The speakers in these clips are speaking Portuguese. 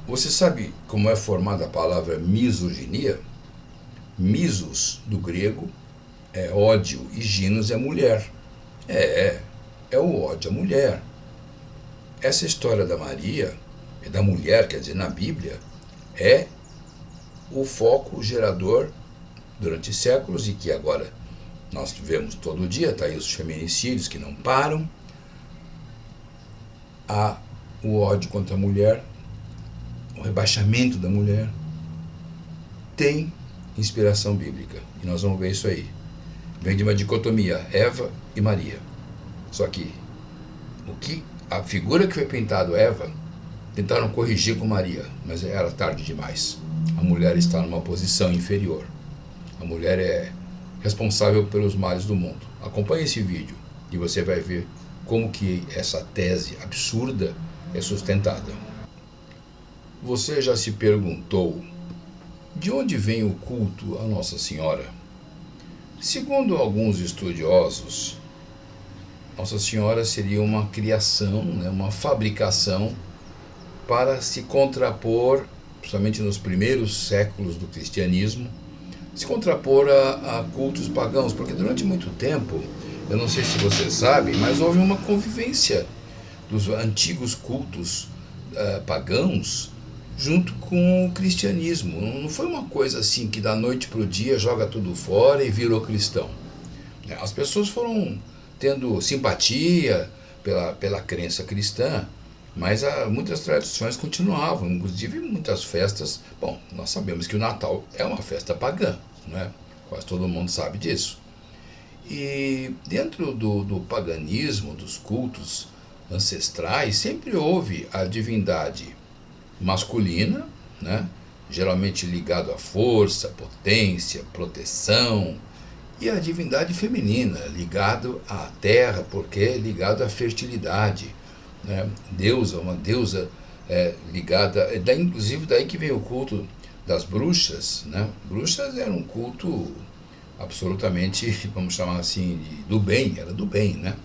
Você sabe como é formada a palavra misoginia? Misos, do grego, é ódio e ginos é mulher. É o ódio à mulher. Essa história da Maria, da mulher, quer dizer, na Bíblia, é o foco gerador durante séculos e que agora nós vemos todo dia, está aí os feminicídios que não param, há o ódio contra a mulher, o rebaixamento da mulher, tem inspiração bíblica. E nós vamos ver isso aí. Vem de uma dicotomia, Eva e Maria. Só que a figura que foi pintada Eva, tentaram corrigir com Maria, mas era tarde demais. A mulher está numa posição inferior. A mulher é responsável pelos males do mundo. Acompanhe esse vídeo e você vai ver como que essa tese absurda é sustentada. Você já se perguntou de onde vem o culto a Nossa Senhora? Segundo alguns estudiosos, Nossa Senhora seria uma criação, uma fabricação para se contrapor, principalmente nos primeiros séculos do cristianismo, se contrapor a cultos pagãos, porque durante muito tempo, eu não sei se você sabe, mas houve uma convivência dos antigos cultos pagãos junto com o cristianismo. Não foi uma coisa assim que da noite para o dia joga tudo fora e virou cristão. As pessoas foram tendo simpatia pela crença cristã, mas muitas tradições continuavam, inclusive muitas festas. Bom, nós sabemos que o Natal é uma festa pagã, né? Quase todo mundo sabe disso. E dentro do paganismo, dos cultos ancestrais, sempre houve a divindade masculina, né? Geralmente ligado à força, potência, proteção, e a divindade feminina, ligado à terra, porque é ligado à fertilidade, né? Uma deusa ligada, inclusive daí que vem o culto das bruxas, né? Bruxas era um culto absolutamente, vamos chamar assim, do bem, era do bem, né?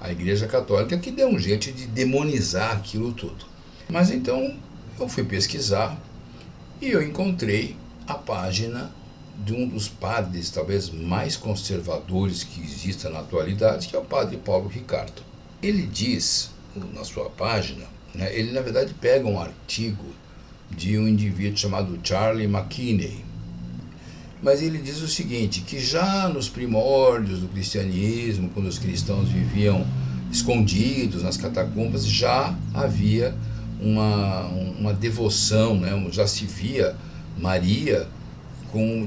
A Igreja Católica que deu um jeito de demonizar aquilo tudo. Mas então eu fui pesquisar e eu encontrei a página de um dos padres talvez mais conservadores que exista na atualidade, que é o padre Paulo Ricardo. Ele diz na sua página, né, ele na verdade pega um artigo de um indivíduo chamado Charlie McKinney, mas ele diz o seguinte, que já nos primórdios do cristianismo, quando os cristãos viviam escondidos nas catacumbas, já havia uma devoção, né? Já se via Maria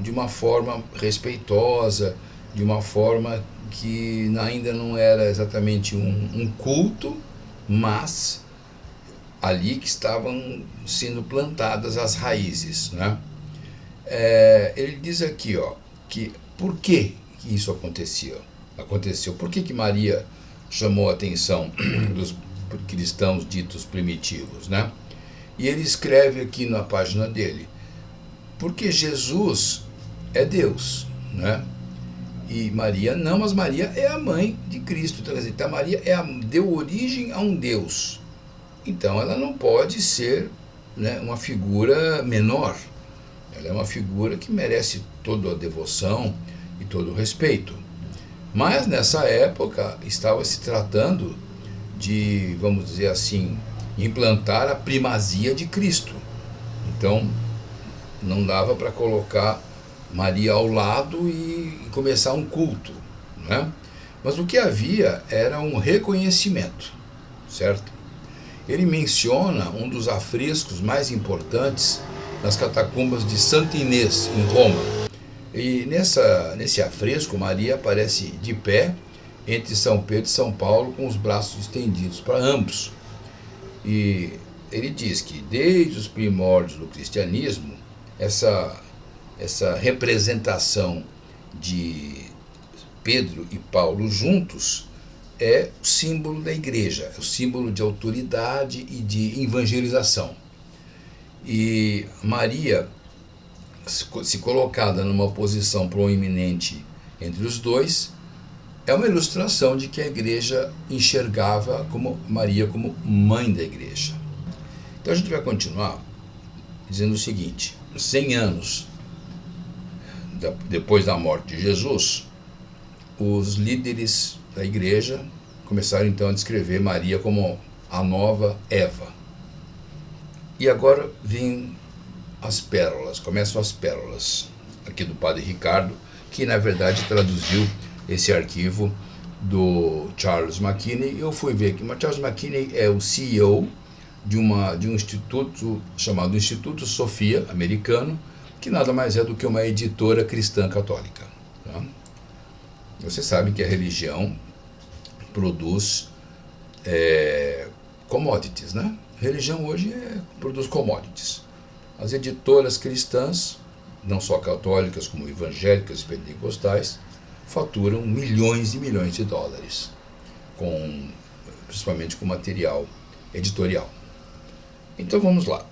de uma forma respeitosa, de uma forma que ainda não era exatamente um culto, mas ali que estavam sendo plantadas as raízes, né? Ele diz aqui, que por que isso aconteceu? Por que Maria chamou a atenção dos cristãos ditos primitivos, né? E ele escreve aqui na página dele, porque Jesus é Deus, né? E Maria não, mas Maria é a mãe de Cristo. Então Maria deu origem a um Deus. Então ela não pode ser, né, uma figura menor. Ela é uma figura que merece toda a devoção e todo o respeito. Mas nessa época estava se tratando de, vamos dizer assim, implantar a primazia de Cristo. Então não dava para colocar Maria ao lado e começar um culto, né? Mas o que havia era um reconhecimento, certo? Ele menciona um dos afrescos mais importantes nas catacumbas de Santa Inês, em Roma. E nesse afresco, Maria aparece de pé entre São Pedro e São Paulo, com os braços estendidos para ambos. E ele diz que desde os primórdios do cristianismo, essa representação de Pedro e Paulo juntos é o símbolo da igreja, é o símbolo de autoridade e de evangelização. E Maria, se colocada numa posição proeminente entre os dois, é uma ilustração de que a igreja enxergava Maria como mãe da igreja. Então a gente vai continuar dizendo o seguinte: 100 anos depois da morte de Jesus, os líderes da igreja começaram então a descrever Maria como a nova Eva. E agora começam as pérolas aqui do padre Ricardo, que na verdade traduziu esse arquivo do Charles McKinney. Eu fui ver que o Charles McKinney é o CEO de um instituto chamado Instituto Sofia, americano, que nada mais é do que uma editora cristã católica. Tá? Você sabe que a religião produz commodities, né? A religião hoje produz commodities. As editoras cristãs, não só católicas como evangélicas e pentecostais, faturam milhões e milhões de dólares, principalmente com material editorial. Então vamos lá.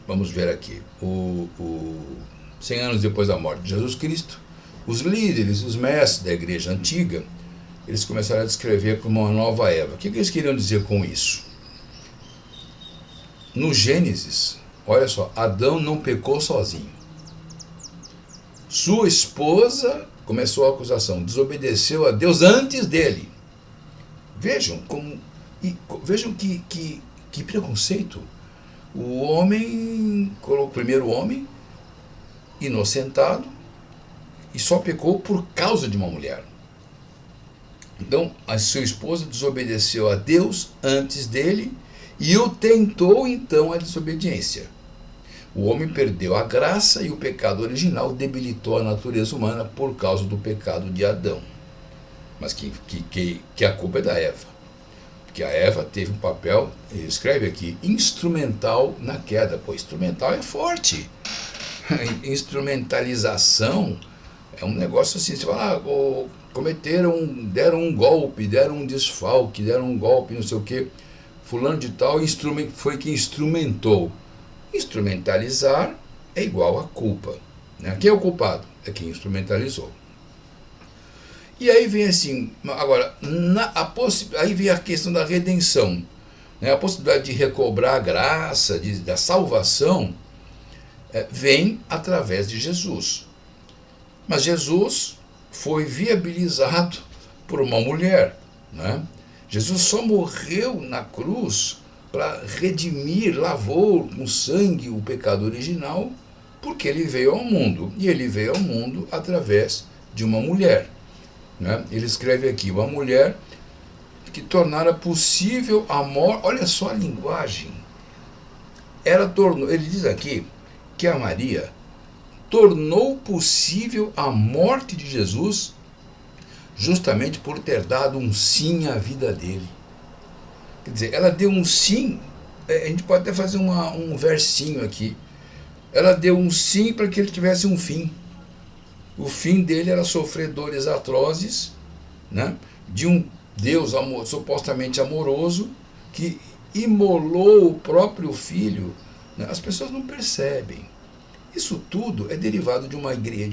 Vamos ver aqui. 100 anos depois da morte de Jesus Cristo, os líderes, os mestres da igreja antiga, eles começaram a descrever como uma nova Eva. O que eles queriam dizer com isso? No Gênesis, olha só, Adão não pecou sozinho. Sua esposa, começou a acusação, desobedeceu a Deus antes dele. Vejam que preconceito. O homem colocou o primeiro homem inocentado e só pecou por causa de uma mulher. Então, a sua esposa desobedeceu a Deus antes dele e o tentou então a desobediência. O homem perdeu a graça e o pecado original debilitou a natureza humana por causa do pecado de Adão. Mas que a culpa é da Eva. Porque a Eva teve um papel, ele escreve aqui, instrumental na queda. Pô, instrumental é forte. Instrumentalização é um negócio assim, você fala, deram um golpe, deram um desfalque, deram um golpe, não sei o quê. Fulano de tal foi que instrumentou. Instrumentalizar é igual a culpa. Né? Quem é o culpado? É quem instrumentalizou. E aí vem assim, agora, aí vem a questão da redenção. Né? A possibilidade de recobrar a graça, da salvação, vem através de Jesus. Mas Jesus foi viabilizado por uma mulher. Né? Jesus só morreu na cruz para redimir, lavou com sangue o pecado original, porque ele veio ao mundo. E ele veio ao mundo através de uma mulher. Né? Ele escreve aqui, uma mulher que tornara possível a morte. Olha só a linguagem. Ele diz aqui que a Maria tornou possível a morte de Jesus justamente por ter dado um sim à vida dele. Quer dizer, ela deu um sim, a gente pode até fazer um versinho aqui. Ela deu um sim para que ele tivesse um fim. O fim dele era sofrer dores atrozes, né, de um Deus supostamente amoroso que imolou o próprio filho. Né? As pessoas não percebem. Isso tudo é derivado de uma igreja,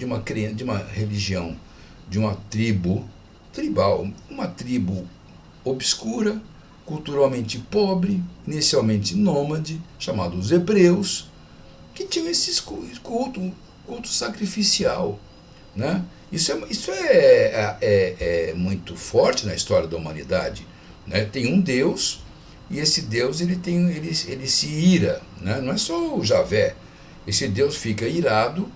de uma religião, de uma tribo tribal, uma tribo obscura, culturalmente pobre, inicialmente nômade, chamados os hebreus, que tinham esse culto sacrificial. Né? Isso é muito forte na história da humanidade. Né? Tem um Deus, e esse Deus ele se ira. Né? Não é só o Javé. Esse Deus fica irado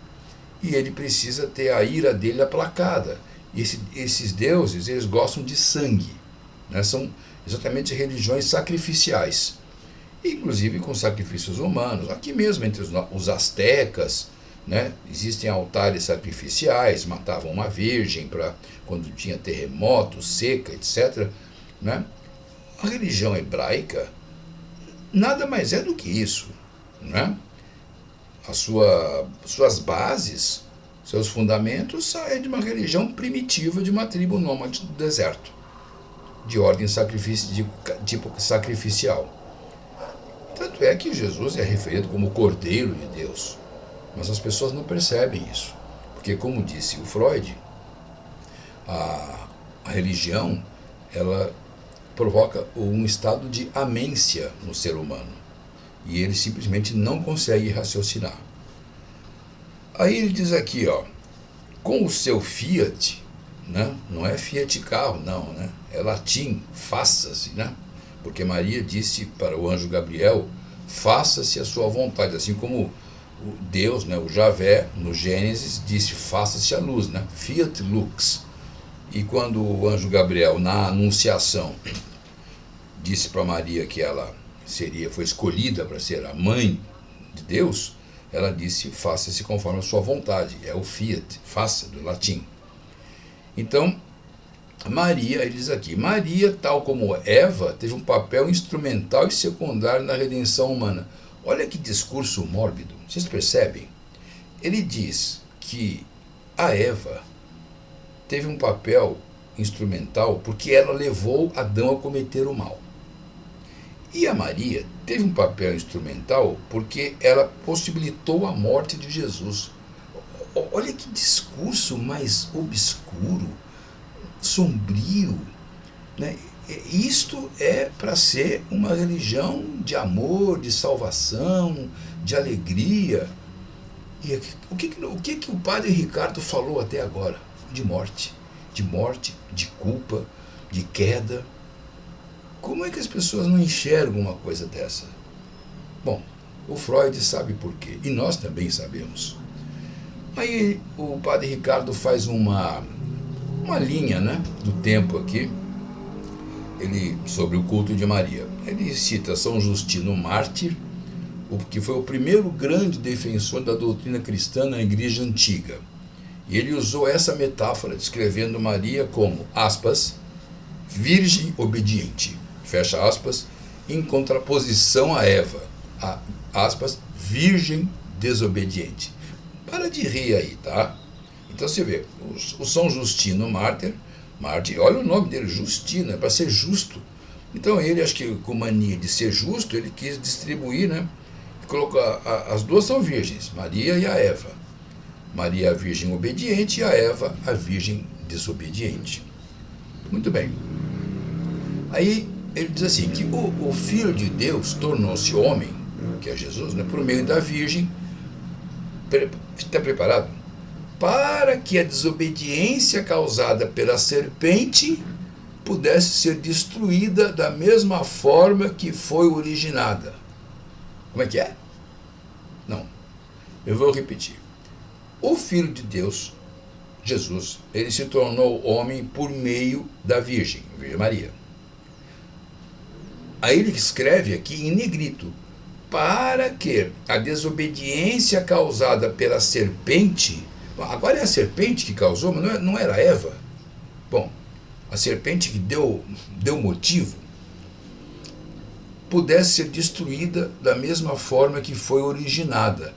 e ele precisa ter a ira dele aplacada. E esses deuses, eles gostam de sangue. Né? São exatamente religiões sacrificiais. Inclusive com sacrifícios humanos. Aqui mesmo, entre os astecas, né? Existem altares sacrificiais, matavam uma virgem quando tinha terremoto, seca, etc. Né? A religião hebraica nada mais é do que isso. Né? Suas bases, seus fundamentos é de uma religião primitiva de uma tribo nômade do deserto, de ordem tipo sacrificial. Tanto é que Jesus é referido como Cordeiro de Deus. Mas as pessoas não percebem isso. Porque, como disse o Freud, a religião ela provoca um estado de amência no ser humano. E ele simplesmente não consegue raciocinar. Aí ele diz aqui, ó, com o seu Fiat, né? Não é Fiat carro, não, né? É latim, faça-se, né? Porque Maria disse para o anjo Gabriel, faça-se a sua vontade, assim como Deus, né, o Javé, no Gênesis, disse, faça-se a luz, né? Fiat lux. E quando o anjo Gabriel, na anunciação, disse para Maria que ela foi escolhida para ser a mãe de Deus, ela disse, faça-se conforme a sua vontade. É o fiat, faça, do latim. Então, Maria, ele diz aqui, Maria, tal como Eva, teve um papel instrumental e secundário na redenção humana. Olha que discurso mórbido, vocês percebem? Ele diz que a Eva teve um papel instrumental porque ela levou Adão a cometer o mal. E a Maria teve um papel instrumental porque ela possibilitou a morte de Jesus. Olha que discurso mais obscuro, sombrio, né? Isto é para ser uma religião de amor, de salvação, de alegria. E o que o padre Ricardo falou até agora? De morte, de culpa, de queda. Como é que as pessoas não enxergam uma coisa dessa? Bom, o Freud sabe por quê, e nós também sabemos. Aí o padre Ricardo faz uma linha, né, do tempo aqui, sobre o culto de Maria. Ele cita São Justino Mártir, que foi o primeiro grande defensor da doutrina cristã na Igreja Antiga. E ele usou essa metáfora, descrevendo Maria como, aspas, virgem obediente, fecha aspas, em contraposição a Eva, aspas, virgem desobediente. Para de rir aí, tá? Então você vê, o São Justino Mártir, olha o nome dele, Justino, é para ser justo. Então ele, acho que com mania de ser justo, ele quis distribuir, né? Colocou, as duas são virgens, Maria e a Eva. Maria a virgem obediente e a Eva a virgem desobediente. Muito bem. Aí ele diz assim, que o Filho de Deus tornou-se homem, que é Jesus, né, por meio da virgem. Está preparado? Para que a desobediência causada pela serpente pudesse ser destruída da mesma forma que foi originada. Como é que é? Não. Eu vou repetir. O Filho de Deus, Jesus, ele se tornou homem por meio da Virgem Maria. Aí ele escreve aqui em negrito, para que a desobediência causada pela serpente, agora é a serpente que causou, mas não era Eva. Bom, a serpente que deu motivo, pudesse ser destruída da mesma forma que foi originada.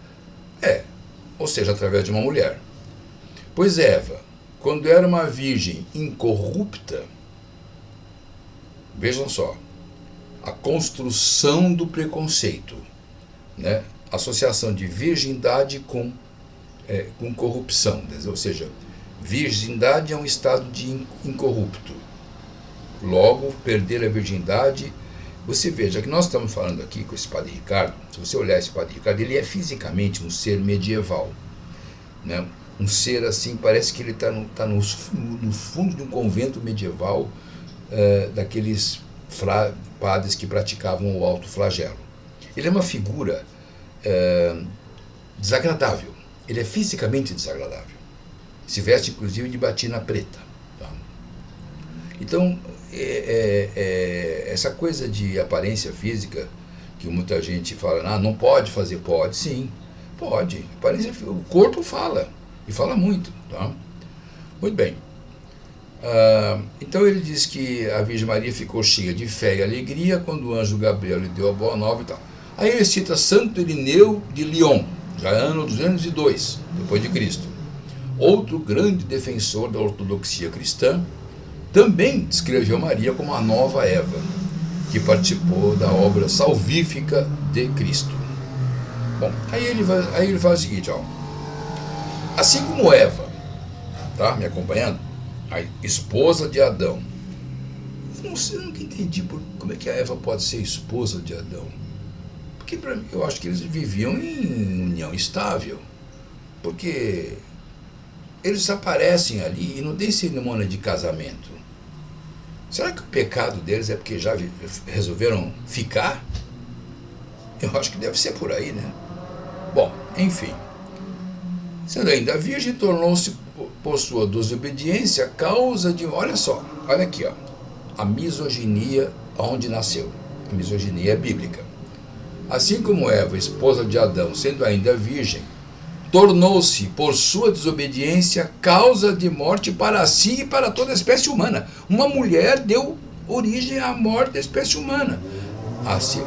Ou seja, através de uma mulher. Pois Eva, quando era uma virgem incorrupta, vejam só, a construção do preconceito, né? Associação de virgindade com corrupção, ou seja, virgindade é um estado de incorrupto. Logo, perder a virgindade. Você veja que nós estamos falando aqui com esse padre Ricardo, se você olhar esse padre Ricardo, ele é fisicamente um ser medieval, né? Um ser assim, parece que ele está no fundo de um convento medieval, daqueles padres que praticavam o alto flagelo. Ele é uma figura desagradável, ele é fisicamente desagradável, se veste inclusive de batina preta, tá? Então, essa coisa de aparência física, que muita gente fala, não pode fazer, pode sim, pode, o corpo fala, e fala muito, tá? Muito bem. Então ele diz que a Virgem Maria ficou cheia de fé e alegria quando o anjo Gabriel lhe deu a boa nova e tal. Aí ele cita Santo Irineu de Lyon, já ano 202 depois de Cristo, outro grande defensor da ortodoxia cristã. Também descreveu Maria como a nova Eva, que participou da obra salvífica de Cristo. Bom, aí ele faz o seguinte, ó. Assim como Eva, tá me acompanhando? A esposa de Adão. Eu nunca entendi como é que a Eva pode ser esposa de Adão. Por que eu acho que eles viviam em união estável, porque eles aparecem ali e não tem cerimônia de casamento. Será que o pecado deles é porque já resolveram ficar? Eu acho que deve ser por aí, né? Bom, enfim. Sendo ainda virgem, tornou-se, por sua desobediência, causa de... Olha só, olha aqui, ó. A misoginia onde nasceu. A misoginia é bíblica. Assim como Eva, esposa de Adão, sendo ainda virgem, tornou-se, por sua desobediência, causa de morte para si e para toda a espécie humana. Uma mulher deu origem à morte da espécie humana. Assim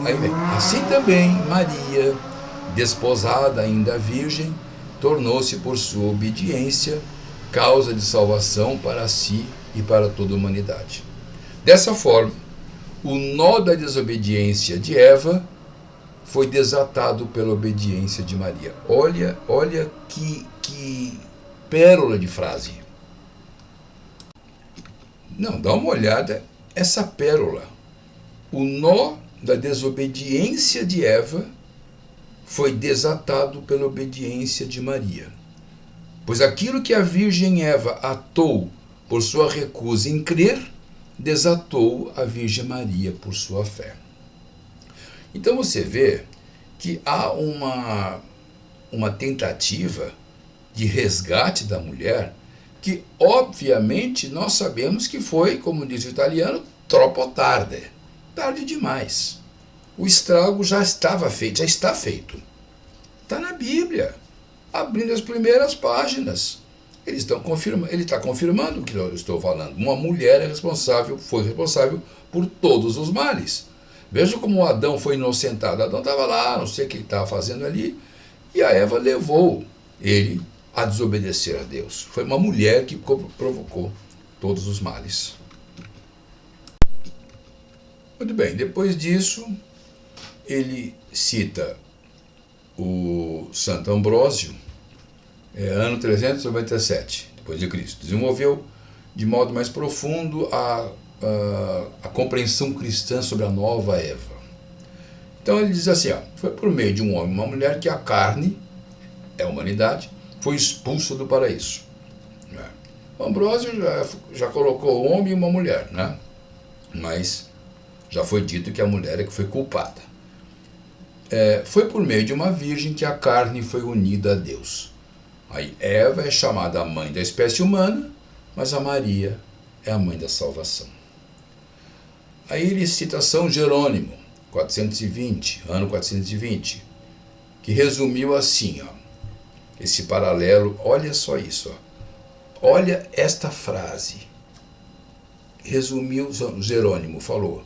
também Maria, desposada ainda virgem, tornou-se, por sua obediência, causa de salvação para si e para toda a humanidade. Dessa forma, o nó da desobediência de Eva foi desatado pela obediência de Maria. Olha que pérola de frase. Não, dá uma olhada essa pérola. O nó da desobediência de Eva foi desatado pela obediência de Maria. Pois aquilo que a Virgem Eva atou por sua recusa em crer, desatou a Virgem Maria por sua fé. Então você vê que há uma tentativa de resgate da mulher que, obviamente, nós sabemos que foi, como diz o italiano, troppo tardi, tarde demais. O estrago já estava feito, já está feito. Está na Bíblia, abrindo as primeiras páginas. Ele está confirmando o que eu estou falando. Uma mulher foi responsável por todos os males. Veja como Adão foi inocentado. Adão estava lá, não sei o que ele estava fazendo ali, e a Eva levou ele a desobedecer a Deus. Foi uma mulher que provocou todos os males. Muito bem, depois disso, ele cita o Santo Ambrósio, ano 397 depois de Cristo. Desenvolveu de modo mais profundo a compreensão cristã sobre a nova Eva. Então ele diz assim, foi por meio de um homem e uma mulher que a carne, a humanidade, foi expulsa do paraíso. O Ambrósio já colocou um homem e uma mulher, né? Mas já foi dito que a mulher é que foi culpada. Foi por meio de uma virgem que a carne foi unida a Deus. Aí Eva é chamada a mãe da espécie humana, mas a Maria é a mãe da salvação. Aí ele cita São Jerônimo, ano 420, que resumiu assim, esse paralelo, olha só isso, olha esta frase. Resumiu Jerônimo, falou,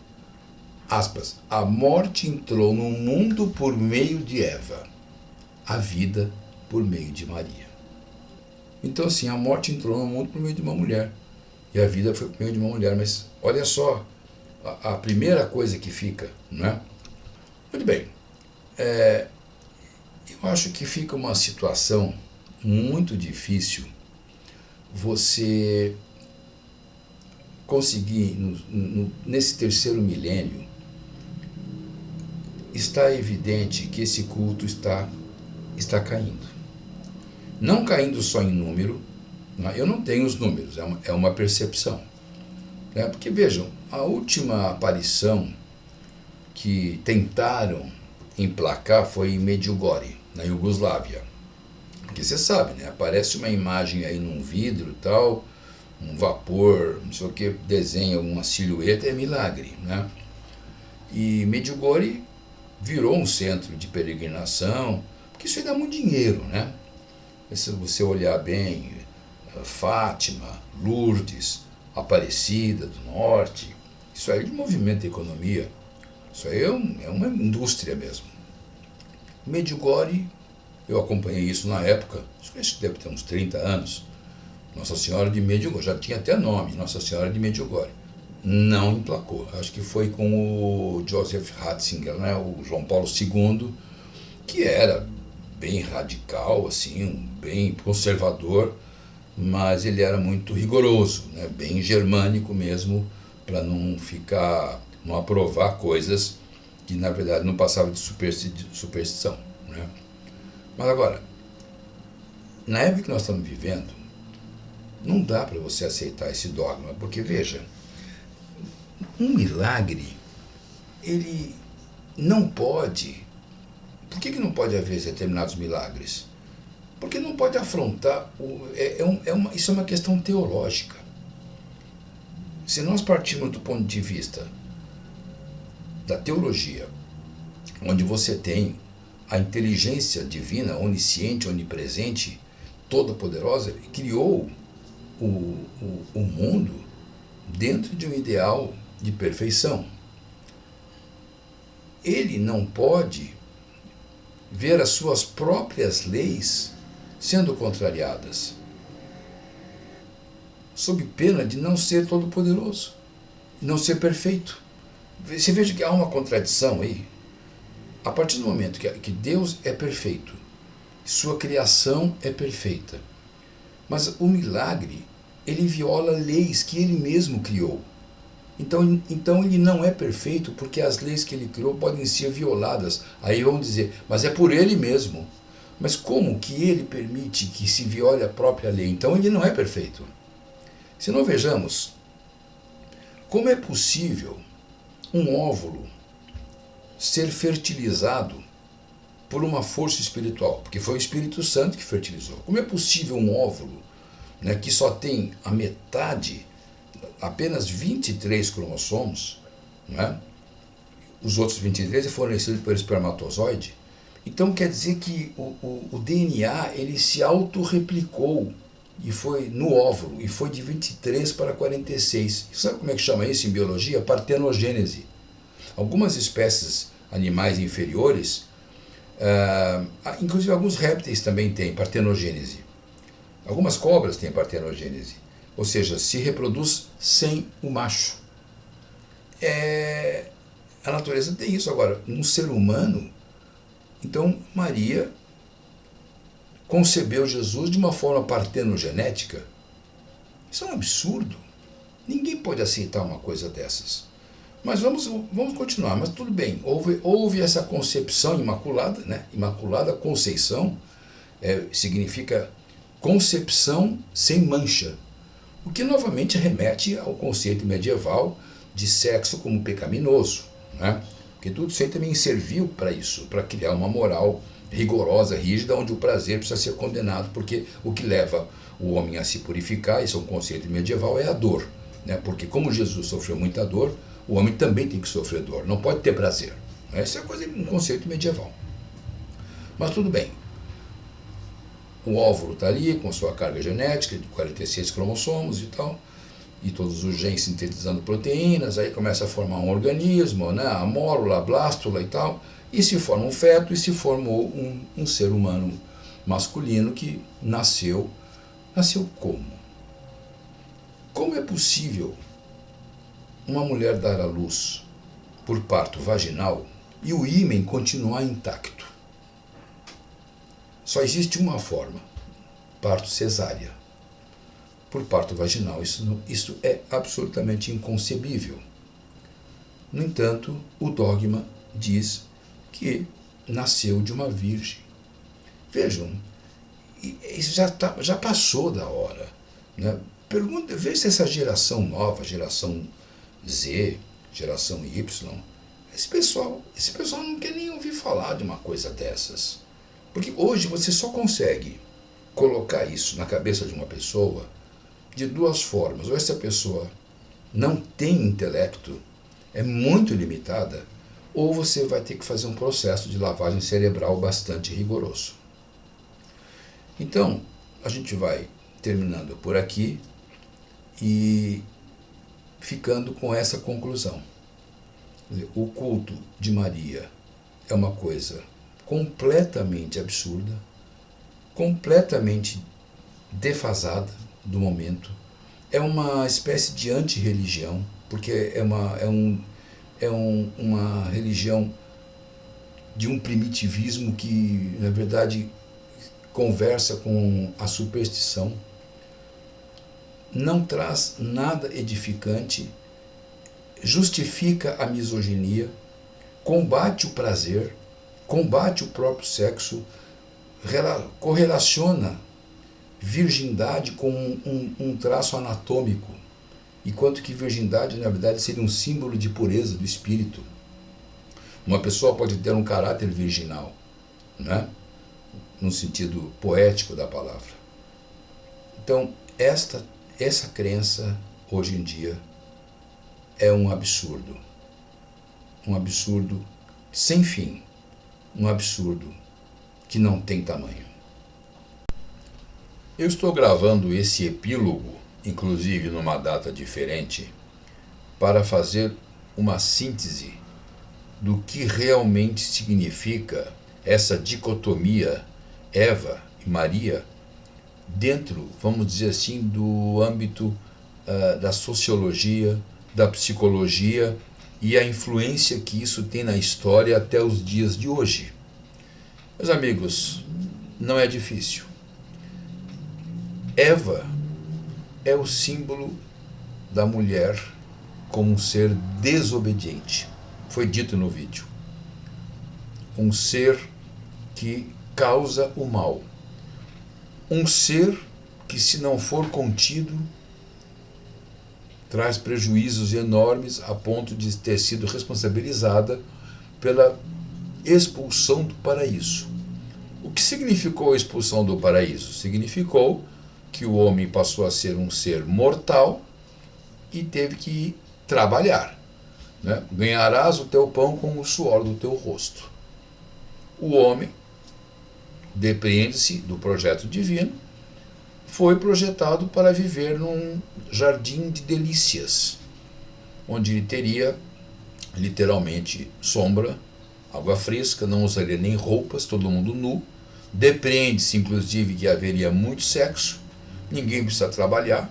aspas, a morte entrou no mundo por meio de Eva, a vida por meio de Maria. Então assim, a morte entrou no mundo por meio de uma mulher, e a vida foi por meio de uma mulher, mas olha só, a primeira coisa que fica, não é? Muito bem, eu acho que fica uma situação muito difícil você conseguir, nesse terceiro milênio, está evidente que esse culto está caindo. Não caindo só em número, eu não tenho os números, é uma percepção. Porque vejam, a última aparição que tentaram emplacar foi em Medjugorje, na Iugoslávia. Porque você sabe, aparece uma imagem aí num vidro e tal, um vapor, não sei o que, desenha uma silhueta, é milagre. E Medjugorje virou um centro de peregrinação, porque isso aí dá muito dinheiro, Se você olhar bem, Fátima, Lourdes, Aparecida do Norte, isso aí movimenta a economia, isso aí é uma indústria mesmo. Medjugorje, eu acompanhei isso na época, acho que deve ter uns 30 anos, Nossa Senhora de Medjugorje, já tinha até nome, Nossa Senhora de Medjugorje. Não emplacou, acho que foi com o Joseph Ratzinger, o João Paulo II, que era bem radical, assim, bem conservador, mas ele era muito rigoroso, bem germânico mesmo, para não aprovar coisas que na verdade não passava de superstição, né? Mas agora, na época que nós estamos vivendo, não dá para você aceitar esse dogma, porque veja, um milagre, ele não pode. Por que não pode haver determinados milagres? Porque não pode afrontar. Isso é uma questão teológica. Se nós partirmos do ponto de vista da teologia, onde você tem a inteligência divina, onisciente, onipresente, toda-poderosa, criou o mundo dentro de um ideal de perfeição. Ele não pode ver as suas próprias leis sendo contrariadas, sob pena de não ser todo-poderoso, não ser perfeito. Você veja que há uma contradição aí. A partir do momento que Deus é perfeito, sua criação é perfeita, mas o milagre, ele viola leis que ele mesmo criou. Então ele não é perfeito porque as leis que ele criou podem ser violadas. Aí vão dizer, mas é por ele mesmo. Mas como que ele permite que se viole a própria lei? Então ele não é perfeito. Se não vejamos, como é possível um óvulo ser fertilizado por uma força espiritual? Porque foi o Espírito Santo que fertilizou. Como é possível um óvulo, né, que só tem a metade, apenas 23 cromossomos, né? Os outros 23 é fornecido pelo espermatozoide. Então quer dizer que o DNA ele se autorreplicou e foi no óvulo, e foi de 23 para 46. Sabe como é que chama isso em biologia? Partenogênese. Algumas espécies animais inferiores, inclusive alguns répteis também têm partenogênese. Algumas cobras têm partenogênese. Ou seja, se reproduz sem o macho. A natureza tem isso. Agora, um ser humano, então Maria concebeu Jesus de uma forma partenogenética. Isso é um absurdo. Ninguém pode aceitar uma coisa dessas. Mas vamos continuar. Mas tudo bem, houve essa concepção imaculada, né? Imaculada Conceição significa concepção sem mancha. O que novamente remete ao conceito medieval de sexo como pecaminoso, né? Porque tudo isso aí também serviu para isso, para criar uma moral rigorosa, rígida, onde o prazer precisa ser condenado, porque o que leva o homem a se purificar, isso é um conceito medieval, é a dor, né? Porque como Jesus sofreu muita dor, o homem também tem que sofrer dor, não pode ter prazer. Essa é um conceito medieval. Mas tudo bem. O óvulo está ali com sua carga genética de 46 cromossomos e tal, e todos os genes sintetizando proteínas, aí começa a formar um organismo, né? A mórula, a blástula e tal, e se forma um feto e se formou um ser humano masculino que nasceu como? Como é possível uma mulher dar à luz por parto vaginal e o ímen continuar intacto? Só existe uma forma, parto cesárea. Por parto vaginal, isso é absolutamente inconcebível. No entanto, o dogma diz que nasceu de uma virgem. Vejam, isso já passou da hora, né? Veja se essa geração nova, geração Z, geração Y, esse pessoal não quer nem ouvir falar de uma coisa dessas. Porque hoje você só consegue colocar isso na cabeça de uma pessoa de duas formas. Ou essa pessoa não tem intelecto, é muito limitada, ou você vai ter que fazer um processo de lavagem cerebral bastante rigoroso. Então, a gente vai terminando por aqui e ficando com essa conclusão. O culto de Maria é uma coisa completamente absurda, completamente defasada do momento. É uma espécie de antirreligião, porque é uma religião de um primitivismo que, na verdade, conversa com a superstição. Não traz nada edificante, justifica a misoginia, combate o prazer, combate o próprio sexo, correlaciona virgindade com um traço anatômico, enquanto que virgindade, na verdade, seria um símbolo de pureza do espírito. Uma pessoa pode ter um caráter virginal, né? No sentido poético da palavra. Então, essa crença, hoje em dia, é um absurdo sem fim, um absurdo que não tem tamanho. Eu estou gravando esse epílogo, inclusive numa data diferente, para fazer uma síntese do que realmente significa essa dicotomia Eva e Maria dentro, vamos dizer assim, do âmbito da sociologia, da psicologia e a influência que isso tem na história até os dias de hoje. Meus amigos, não é difícil. Eva é o símbolo da mulher como um ser desobediente. Foi dito no vídeo. Um ser que causa o mal. Um ser que, se não for contido, traz prejuízos enormes a ponto de ter sido responsabilizada pela expulsão do paraíso. O que significou a expulsão do paraíso? Significou que o homem passou a ser um ser mortal e teve que trabalhar, né? Ganharás o teu pão com o suor do teu rosto. O homem depreende-se do projeto divino, foi projetado para viver num jardim de delícias, onde ele teria literalmente sombra, água fresca, não usaria nem roupas, todo mundo nu, depreende-se inclusive que haveria muito sexo, ninguém precisa trabalhar,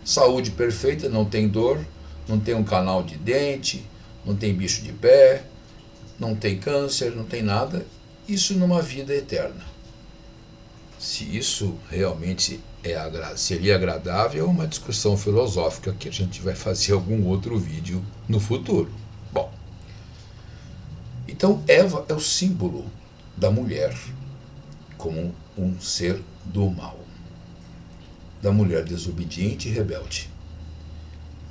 saúde perfeita, não tem dor, não tem um canal de dente, não tem bicho de pé, não tem câncer, não tem nada, isso numa vida eterna. Se isso realmente seria agradável, é uma discussão filosófica que a gente vai fazer algum outro vídeo no futuro. Bom, então Eva é o símbolo da mulher como um ser do mal, da mulher desobediente e rebelde.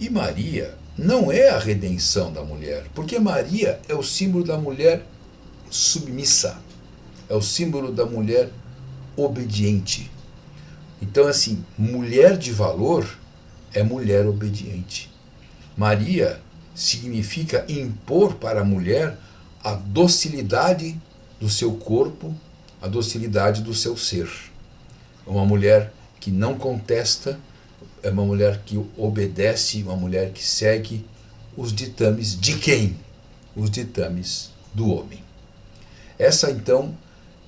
E Maria não é a redenção da mulher, porque Maria é o símbolo da mulher submissa, é o símbolo da mulher obediente. Então, assim, mulher de valor é mulher obediente. Maria significa impor para a mulher a docilidade do seu corpo, a docilidade do seu ser. É uma mulher que não contesta, é uma mulher que obedece, uma mulher que segue os ditames de quem? Os ditames do homem. Essa, então,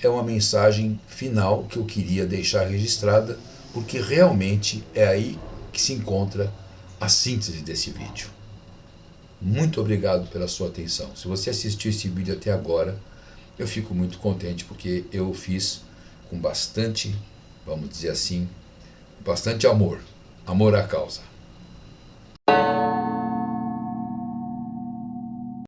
é uma mensagem final que eu queria deixar registrada, porque realmente é aí que se encontra a síntese desse vídeo. Muito obrigado pela sua atenção. Se você assistiu esse vídeo até agora, eu fico muito contente, porque eu fiz com bastante, vamos dizer assim, bastante amor à causa.